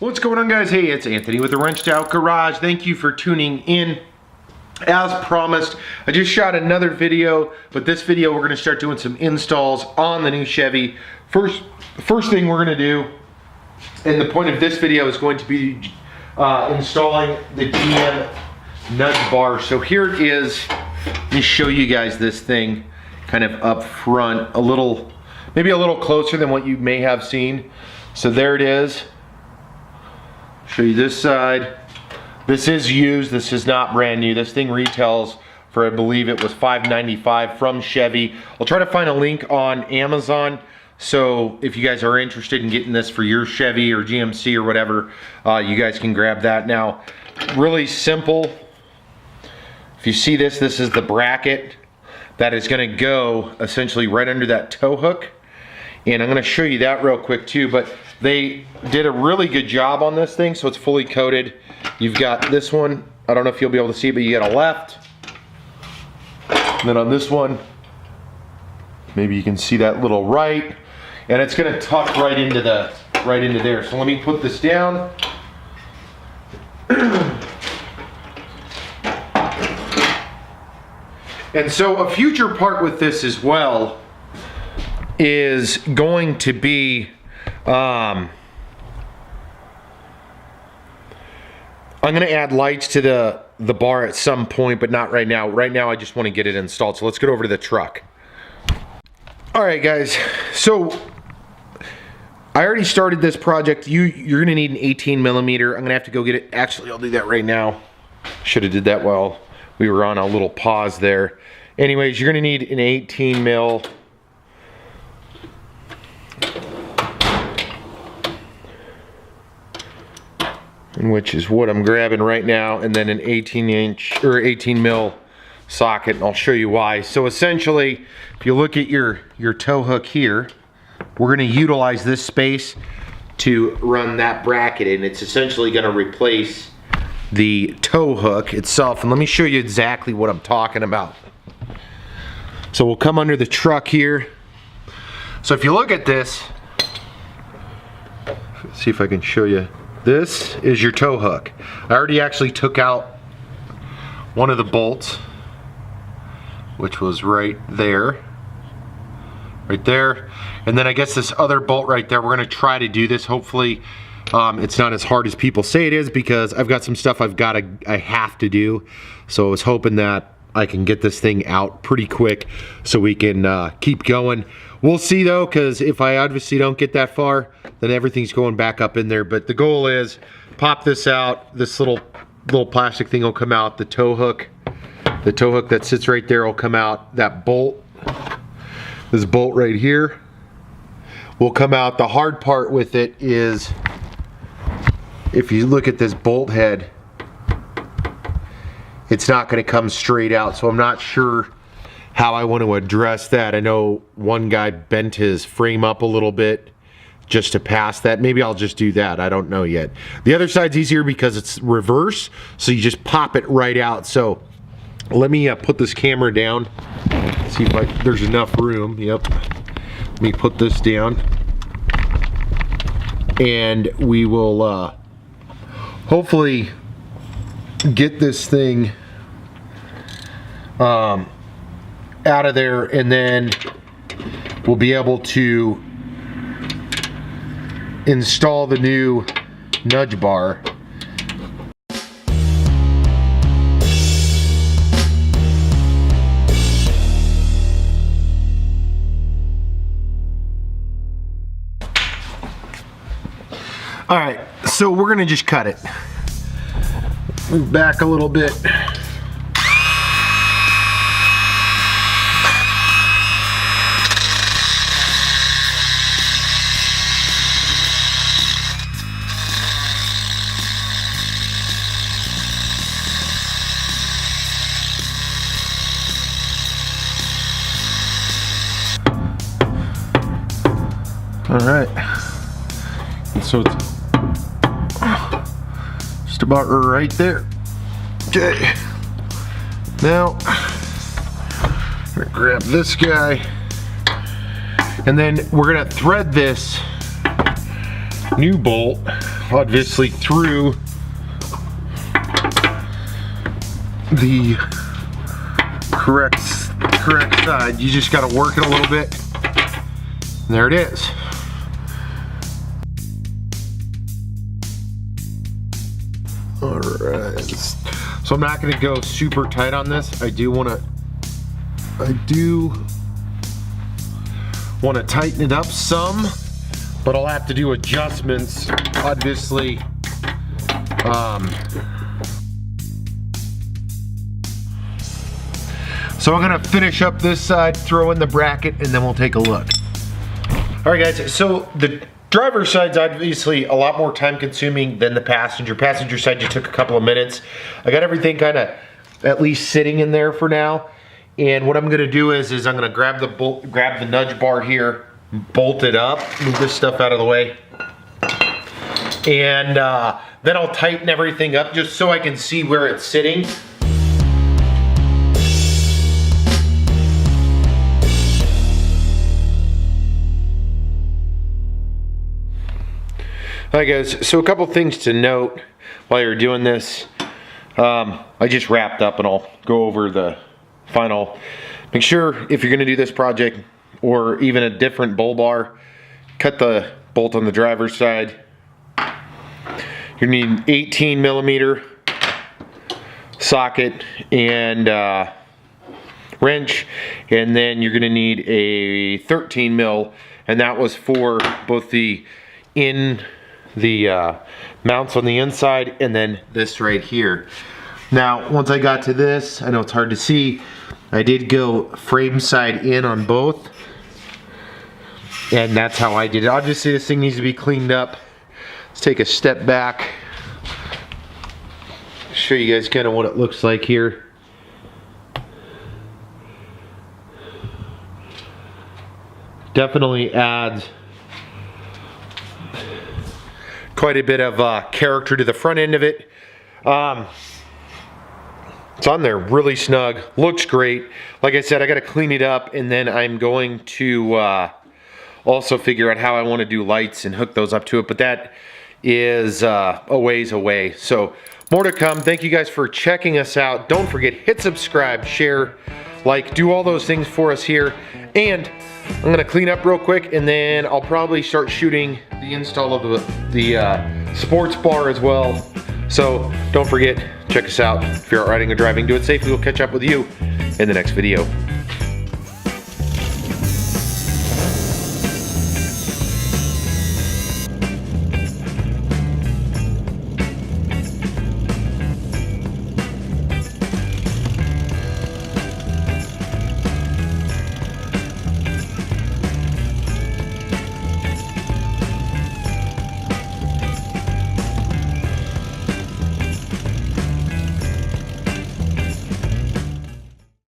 What's going on, guys? Hey, it's Anthony with the Wrenched Out Garage. Thank you for tuning in. As promised, I just shot another video, but this video we're going to start doing some installs on the new Chevy. First thing we're going to do, and the point of this video is going to be installing the GM nudge bar. So here it is. Let me show you guys this thing kind of up front, maybe a little closer than what you may have seen. So there it is. Show you this side. This is used, this is not brand new. This thing retails for, I believe it was $5.95 from Chevy. I'll try to find a link on Amazon, so if you guys are interested in getting this for your Chevy or GMC or whatever, you guys can grab that. Now, really simple. If you see this, this is the bracket that is gonna go essentially right under that tow hook. And I'm gonna show you that real quick too, but they did a really good job on this thing, so it's fully coated. You've got this one, I don't know if you'll be able to see it, but you got a left. And then on this one, maybe you can see that little right. And it's gonna tuck right into there. So let me put this down. And so a future part with this as well is going to be, I'm gonna add lights to the bar at some point, but not right now. Right now I just want to get it installed. So let's get over to the truck. All right, guys, so I already started this project. You're gonna need an 18 millimeter. I'm gonna have to go get it. Actually, I'll do that right now. Should have did that while we were on a little pause there. Anyways, you're gonna need an 18 mil. Which is what I'm grabbing right now, and then an 18-inch or 18 mil socket, and I'll show you why. So essentially, if you look at your tow hook here, we're going to utilize this space to run that bracket, and it's essentially going to replace the tow hook itself. And let me show you exactly what I'm talking about. So we'll come under the truck here. So if you look at this, let's see if I can show you. This is your tow hook. I already actually took out one of the bolts, which was right there. And then I guess this other bolt right there, we're gonna try to do this. Hopefully it's not as hard as people say it is, because I've got some stuff I have to do. So I was hoping that I can get this thing out pretty quick so we can keep going. We'll see though, because if I obviously don't get that far, then everything's going back up in there. But the goal is pop this out. This little plastic thing will come out. The tow hook that sits right there will come out. That bolt, this bolt right here, will come out. The hard part with it is, if you look at this bolt head, it's not going to come straight out. So I'm not sure how I want to address that. I know one guy bent his frame up a little bit just to pass that. Maybe I'll just do that. I don't know yet. The other side's easier because it's reverse, so you just pop it right out. So let me put this camera down, see if there's enough room. Yep. Let me put this down, and we will hopefully get this thing out of there, and then we'll be able to install the new nudge bar. All right, so we're gonna just cut it. Move back a little bit. All right, and so it's just about right there. Okay, now I'm gonna grab this guy, and then we're gonna thread this new bolt obviously through the correct side. You just got to work it a little bit. And there it is. All right. So I'm not going to go super tight on this. I do want to tighten it up some, but I'll have to do adjustments, obviously. So I'm gonna finish up this side, throw in the bracket, and then we'll take a look. All right, guys, so the driver's side's obviously a lot more time consuming than the passenger. Passenger side just took a couple of minutes. I got everything kind of at least sitting in there for now. And what I'm gonna do is I'm gonna grab the nudge bar here, bolt it up, move this stuff out of the way. And then I'll tighten everything up just so I can see where it's sitting. Alright guys, so a couple things to note while you're doing this. I just wrapped up and I'll go over the final. Make sure if you're going to do this project or even a different bull bar, cut the bolt on the driver's side. You need an 18 millimeter socket and wrench, and then you're going to need a 13 mil, and that was for both the mounts on the inside and then this right here. Now once I got to this, I know it's hard to see, I did go frame side in on both, and that's how I did it. Obviously this thing needs to be cleaned up. Let's take a step back, show you guys kind of what it looks like here. Definitely adds quite a bit of character to the front end of it. It's on there really snug, looks great. Like I said, I got to clean it up, and then I'm going to also figure out how I want to do lights and hook those up to it, but that is a ways away. So more to come. Thank you guys for checking us out. Don't forget, hit subscribe, share, like, do all those things for us here. And I'm gonna clean up real quick, and then I'll probably start shooting the install of the sports bar as well. So don't forget, check us out. If you're out riding or driving, do it safely. We'll catch up with you in the next video.